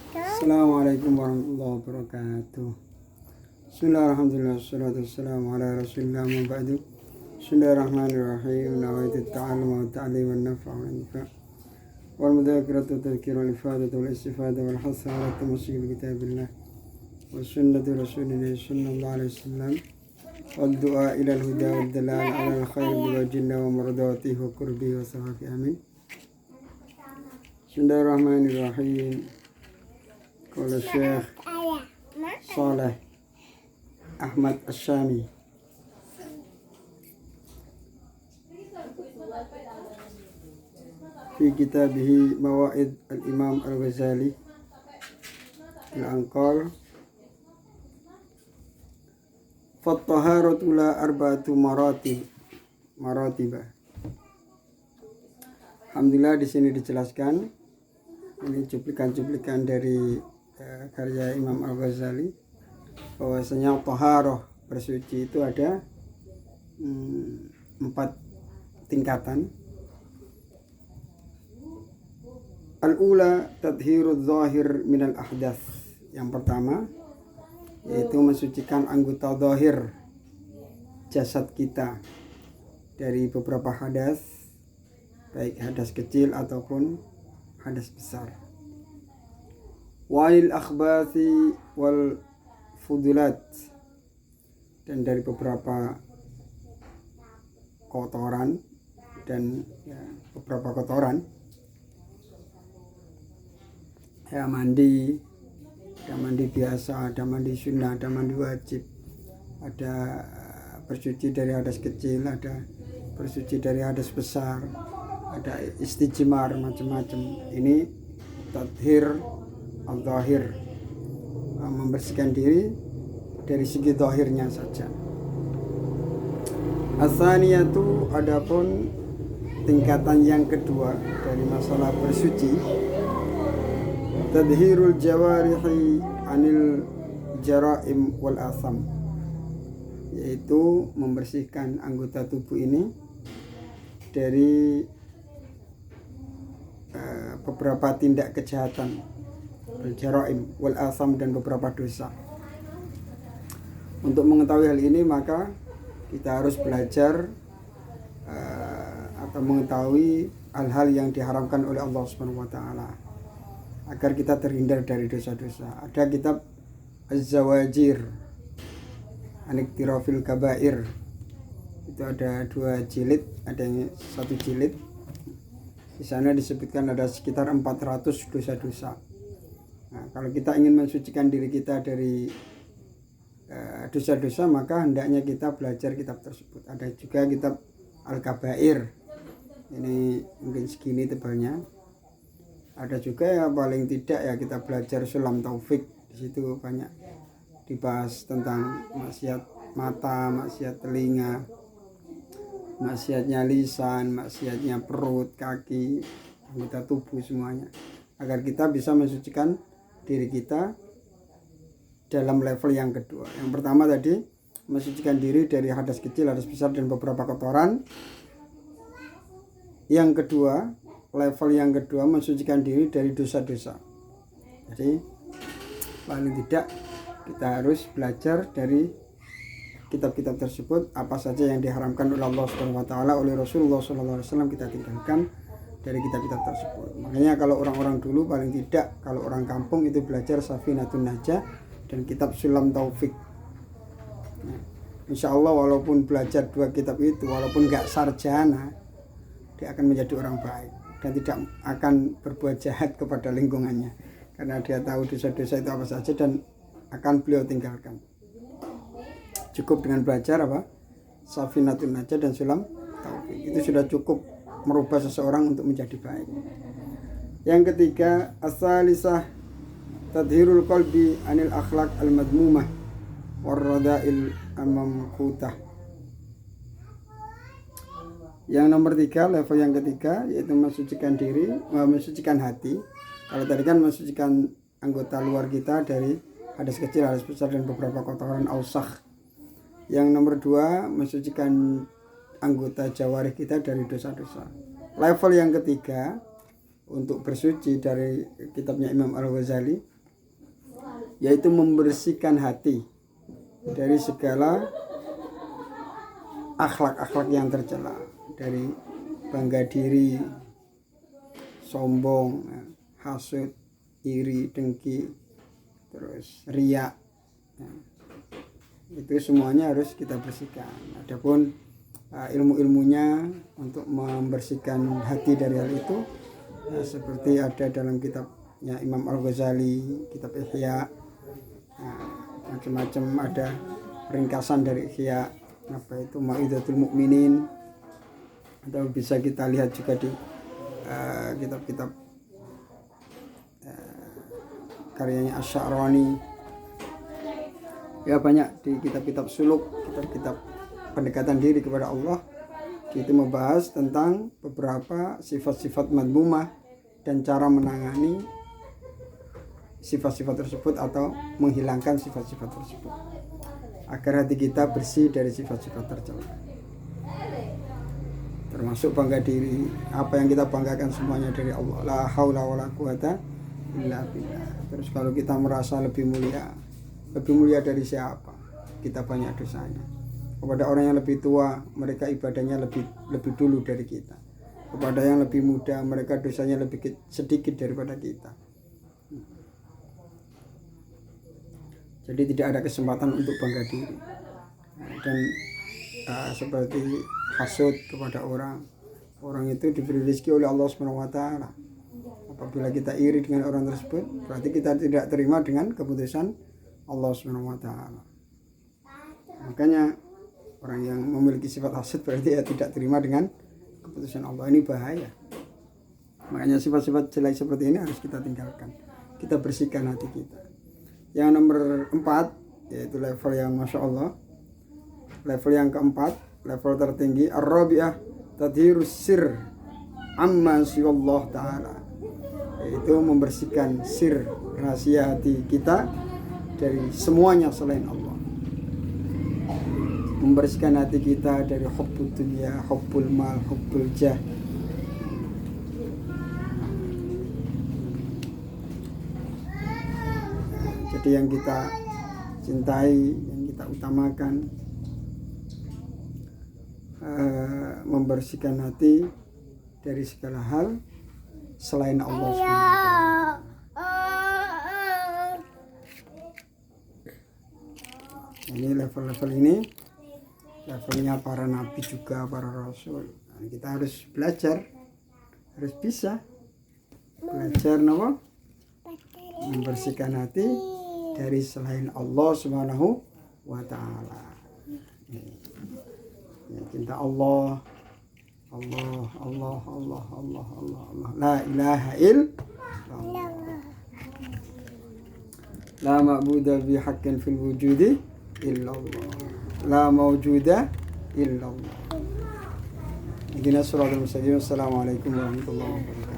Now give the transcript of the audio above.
Assalamualaikum warahmatullahi wabarakatuh. Bismillahirrahmanirrahim. Wassalatu wassalamu ala rasulillah wa ba'du. Bismillahirrahmanirrahim. Nawaitu ta'allum wa ta'lim wa nafa' wa infa' wal mudzakaratu wa tadhkira wal ifadatu wal istifada wal hasa ala tamassuk bi kitabillah wa sunnati rasulillah sallallahu alaihi wasallam wal du'a ila al huda wal dalal ala al khair bi wajhillah wa mardatihi wa qurbihi wa sahabi amin. Bismillahirrahmanirrahim. Qala Syekh Saleh Ahmad Asyami fi kitabihi Mawa'id al-Imam al-Ghazali al-Anqal Fattaharatu la arba'atu maratibah. Alhamdulillah, di sini dijelaskan, ini cuplikan-cuplikan dari karya Imam Al-Ghazali, bahwasanya taharah, bersuci itu ada 4 tingkatan. Al-ula tadhhirudz zahir minal ahdath. Yang pertama yaitu mensucikan anggota zahir jasad kita dari beberapa hadas, baik hadas kecil ataupun hadas besar. Walil akhbathi wal fudulat, dan dari beberapa kotoran dan beberapa kotoran, mandi, ada mandi biasa, ada mandi sunnah, ada mandi wajib, ada bersuci dari hadas kecil, ada bersuci dari hadas besar, ada istijmar, macam-macam. Ini tadhir al-zahir, membersihkan diri dari segi zahirnya saja. As-saniyatu, adapun tingkatan yang kedua dari masalah bersuci, tadhirul jawarihi anil jaraim wal asam, yaitu membersihkan anggota tubuh ini dari beberapa tindak kejahatan, al-jaraim wal asam, dan beberapa dosa. Untuk mengetahui hal ini maka kita harus belajar atau mengetahui hal-hal yang diharamkan oleh Allah Subhanahu wa taala agar kita terhindar dari dosa-dosa. Ada kitab Az-Zawajir Aniktirafil Kabair, itu ada 2 jilid, ada yang 1 jilid. Di sana disebutkan ada sekitar 400 dosa-dosa. Nah, kalau kita ingin mensucikan diri kita dari dosa-dosa, maka hendaknya kita belajar kitab tersebut. Ada juga kitab Al-Kabair, ini mungkin segini tebalnya. Ada juga ya paling tidak ya kita belajar Sulam Taufik, di situ banyak dibahas tentang maksiat mata, maksiat telinga, maksiatnya lisan, maksiatnya perut, kaki, anggota tubuh semuanya, agar kita bisa mensucikan diri kita dalam level yang kedua. Yang pertama tadi mensucikan diri dari hadas kecil, hadas besar, dan beberapa kotoran. Yang kedua, level yang kedua, mensucikan diri dari dosa-dosa. Jadi paling tidak kita harus belajar dari kitab-kitab tersebut, apa saja yang diharamkan oleh Allah Subhanahu wa taala, oleh Rasulullah sallallahu alaihi wasallam, kita tinggalkan dari kitab-kitab tersebut. Makanya kalau orang-orang dulu, paling tidak kalau orang kampung itu belajar Safinatun Najah dan kitab Sulam Taufik. Nah, insya Allah walaupun belajar 2 kitab itu, walaupun gak sarjana, dia akan menjadi orang baik dan tidak akan berbuat jahat kepada lingkungannya, karena dia tahu dosa-dosa itu apa saja dan akan beliau tinggalkan. Cukup dengan belajar Safinatun Najah dan Sulam Taufik, itu sudah cukup merubah seseorang untuk menjadi baik. Yang ketiga, as-salisah tadhirul qalbi anil akhlaq al-madmumah warrada'il al-mamqutah. Yang nomor 3, level yang ketiga, yaitu mensucikan diri, mensucikan hati. Kalau tadi kan mensucikan anggota luar kita dari hadas kecil, hadas besar, dan beberapa kotoran ausakh. Yang nomor 2, mensucikan anggota jawarih kita dari dosa-dosa. Level yang ketiga untuk bersuci dari kitabnya Imam Al-Ghazali yaitu membersihkan hati dari segala akhlak-akhlak yang tercela, dari bangga diri, sombong, hasud, iri, dengki, terus riya. Itu semuanya harus kita bersihkan. Adapun ilmu-ilmunya untuk membersihkan hati dari hal itu, seperti ada dalam kitabnya Imam Al-Ghazali, kitab Ihya, macam-macam, ada ringkasan dari Ihya, apa itu Mau'izatul Mukminin, atau bisa kita lihat juga di kitab-kitab karyanya Asy-Sya'rani. Ya, banyak di kitab-kitab suluk, kitab-kitab pendekatan diri kepada Allah, itu membahas tentang beberapa sifat-sifat madmumah dan cara menangani sifat-sifat tersebut atau menghilangkan sifat-sifat tersebut agar hati kita bersih dari sifat-sifat tercela. Termasuk bangga diri, apa yang kita banggakan semuanya dari Allah. La haula wala quwata illa billah. Terus kalau kita merasa lebih mulia dari siapa? Kita banyak dosanya. Kepada orang yang lebih tua, mereka ibadahnya lebih dulu dari kita. Kepada yang lebih muda, mereka dosanya lebih sedikit daripada kita. Jadi tidak ada kesempatan untuk bangga diri. Dan seperti hasud kepada orang itu diberi rezeki oleh Allah SWT. Apabila kita iri dengan orang tersebut, berarti kita tidak terima dengan keputusan Allah SWT. Makanya orang yang memiliki sifat hasud berarti tidak terima dengan keputusan Allah. Ini bahaya. Makanya sifat-sifat jelek seperti ini harus kita tinggalkan. Kita bersihkan hati kita. Yang nomor 4, yaitu level yang Masya Allah, level yang keempat, level tertinggi, ar-rabi'ah tadhirus sir amma siwallah ta'ala, yaitu membersihkan sir, rahasia hati kita dari semuanya selain Allah. Membersihkan hati kita dari hubbud dunya, hubbul mal, hubbul jah. Jadi yang kita cintai, yang kita utamakan, membersihkan hati dari segala hal selain Allah SWT. Ini level-level ini levelnya para nabi juga, para rasul. Nah, kita harus belajar, harus bisa belajar membersihkan hati dari selain Allah Subhanahu wa ta'ala. Ya, cinta Allah, la ilaha illallah, la ma'budu bihaqqin fil wujudi illallah, la mawjuda illallah. Ihdinas siratal mustaqim. Assalamualaikum warahmatullahi wabarakatuh.